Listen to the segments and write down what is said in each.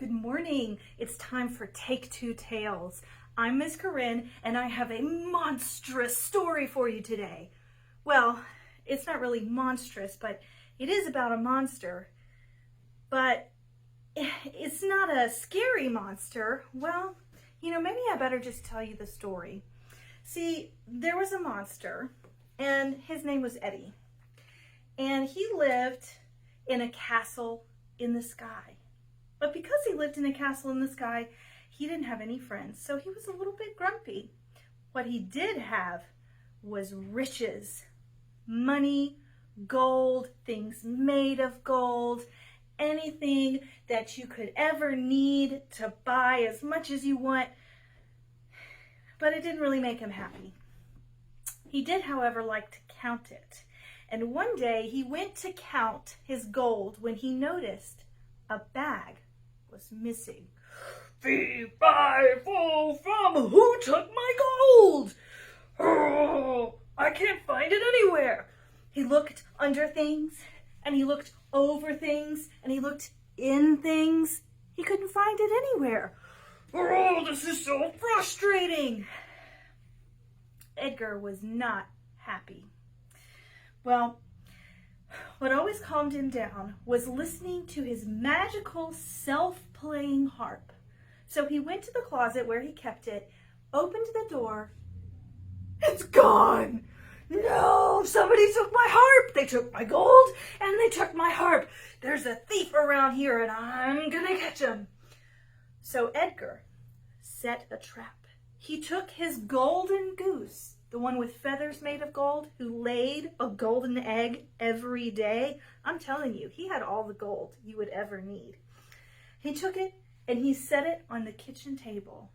Good morning. It's time for Take Two Tales. I'm Miss Corinne, and I have a monstrous story for you today. Well, it's not really monstrous, but it is about a monster. But it's not a scary monster. Well, maybe I better just tell you the story. See, there was a monster, and his name was Eddie. And he lived in a castle in the sky. But because he lived in a castle in the sky, he didn't have any friends, so he was a little bit grumpy. What he did have was riches, money, gold, things made of gold, anything that you could ever need to buy as much as you want, but it didn't really make him happy. He did, however, like to count it. And one day he went to count his gold when he noticed a bag was missing. Fee-fi-fo fum, who took my gold? Oh, I can't find it anywhere. He looked under things, and he looked over things, and he looked in things. He couldn't find it anywhere. Oh, this is so frustrating. Edgar was not happy. Well, what always calmed him down was listening to his magical self-playing harp. So he went to the closet where he kept it, opened the door. It's gone! No, somebody took my harp. They took my gold and they took my harp. There's a thief around here and I'm gonna catch him. So Edgar set a trap. He took his golden goose, the one with feathers made of gold, who laid a golden egg every day. I'm telling you, he had all the gold you would ever need. He took it and he set it on the kitchen table.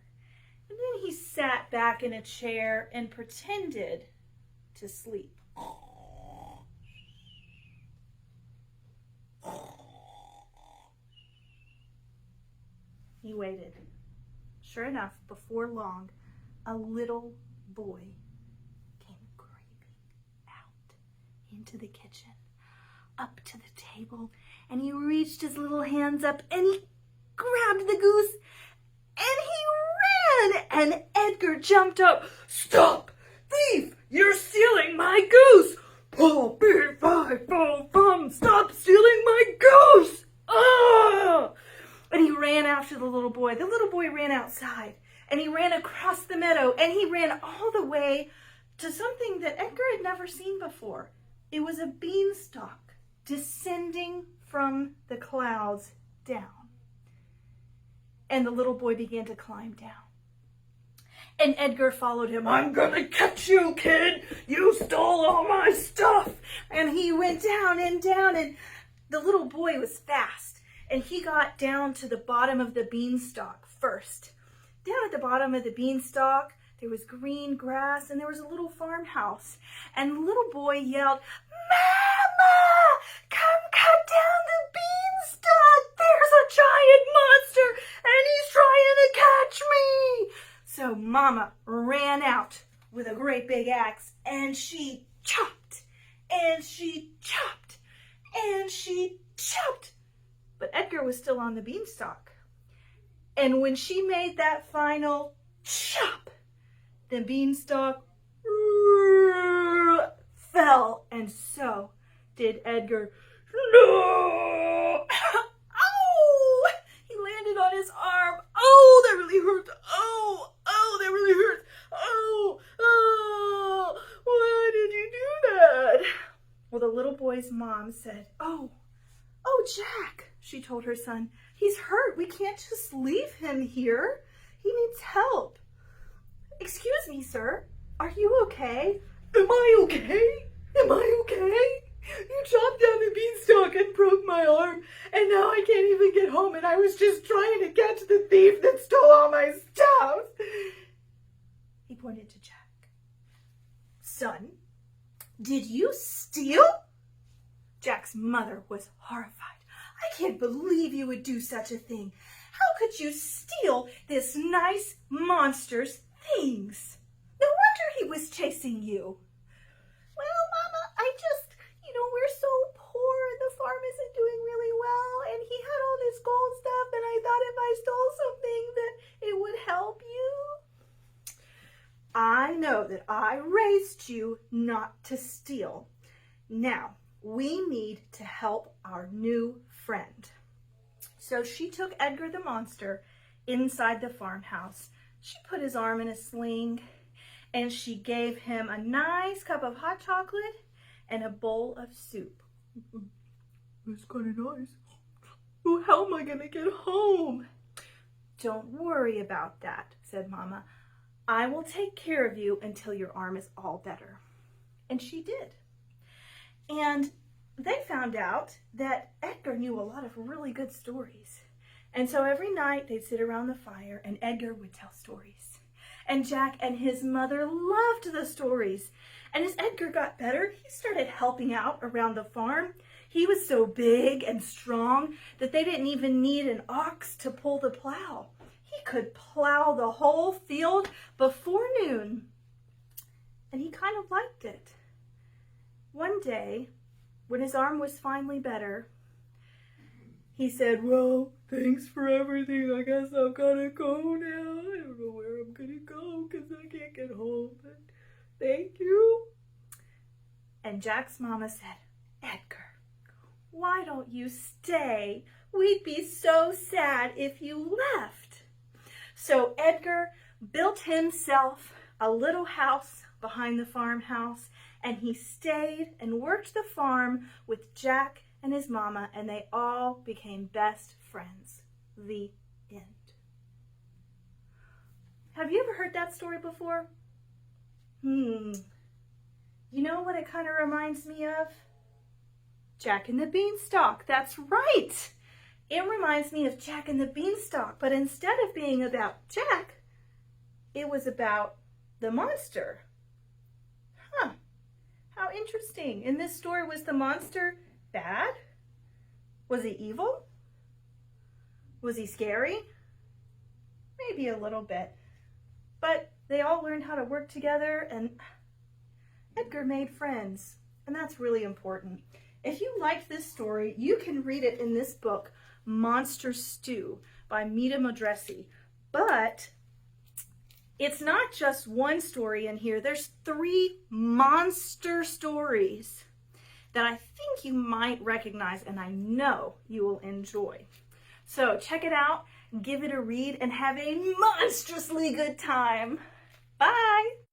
And then he sat back in a chair and pretended to sleep. He waited. Sure enough, before long, a little boy came creeping out into the kitchen, up to the table, and he reached his little hands up and he grabbed the goose and he ran, and Edgar jumped up. Stop! Thief! You're stealing my goose! Oh, fee-fi-fo-fum! Stop stealing my goose! Ah! And he ran after the little boy. The little boy ran outside, and he ran across the meadow, and he ran all the way to something that Edgar had never seen before. It was a beanstalk descending from the clouds down. And the little boy began to climb down. And Edgar followed him. I'm gonna catch you, kid! You stole all my stuff! And he went down, and the little boy was fast. And he got down to the bottom of the beanstalk first. Down at the bottom of the beanstalk, there was green grass, and there was a little farmhouse. And the little boy yelled, Mama! Come cut down the beanstalk! There's a giant monster, and he's trying to catch me! So Mama ran out with a great big axe, and she chopped, and she chopped, and she chopped. But Edgar was still on the beanstalk. And when she made that final chop, the beanstalk fell, and so did Edgar. No! Oh! He landed on his arm. Oh, that really hurt. Oh, that really hurt. Oh, why did you do that? Well, the little boy's mom said, Oh, Jack, she told her son, he's hurt. We can't just leave him here. He needs help. Excuse me, sir. Are you okay? Am I okay? Am I okay? You chopped down the beanstalk and broke my arm, and now I can't even get home, and I was just trying to catch the thief that stole all my stuff. He pointed to Jack. Son, did you steal? Jack's mother was horrified. I can't believe you would do such a thing. How could you steal this nice monster's things? No wonder he was chasing you. Well, Mama, we're so poor and the farm isn't doing really well, and he had all this gold stuff, and I thought if know that I raised you not to steal. Now, we need to help our new friend." So she took Edgar the monster inside the farmhouse. She put his arm in a sling, and she gave him a nice cup of hot chocolate and a bowl of soup. It's kind of nice. Well, how am I going to get home? "Don't worry about that," said Mama. "I will take care of you until your arm is all better." And she did. And they found out that Edgar knew a lot of really good stories. And so every night they'd sit around the fire and Edgar would tell stories. And Jack and his mother loved the stories. And as Edgar got better, he started helping out around the farm. He was so big and strong that they didn't even need an ox to pull the plow. He could plow the whole field before noon. And he kind of liked it. One day, when his arm was finally better, he said, "Well, thanks for everything. I guess I've got to go now. I don't know where I'm going to go because I can't get home. But thank you." And Jack's mama said, "Edgar, why don't you stay? We'd be so sad if you left." So Edgar built himself a little house behind the farmhouse, and he stayed and worked the farm with Jack and his mama, and they all became best friends. The end. Have you ever heard that story before? You know what it kind of reminds me of? Jack and the Beanstalk. That's right. It reminds me of Jack and the Beanstalk, but instead of being about Jack, it was about the monster. How interesting. In this story, was the monster bad? Was he evil? Was he scary? Maybe a little bit. But they all learned how to work together, and Edgar made friends, and that's really important. If you liked this story, you can read it in this book, Monster Stew by Mita Modresi. But it's not just one story in here. There's 3 monster stories that I think you might recognize, and I know you will enjoy. So check it out, give it a read, and have a monstrously good time. Bye!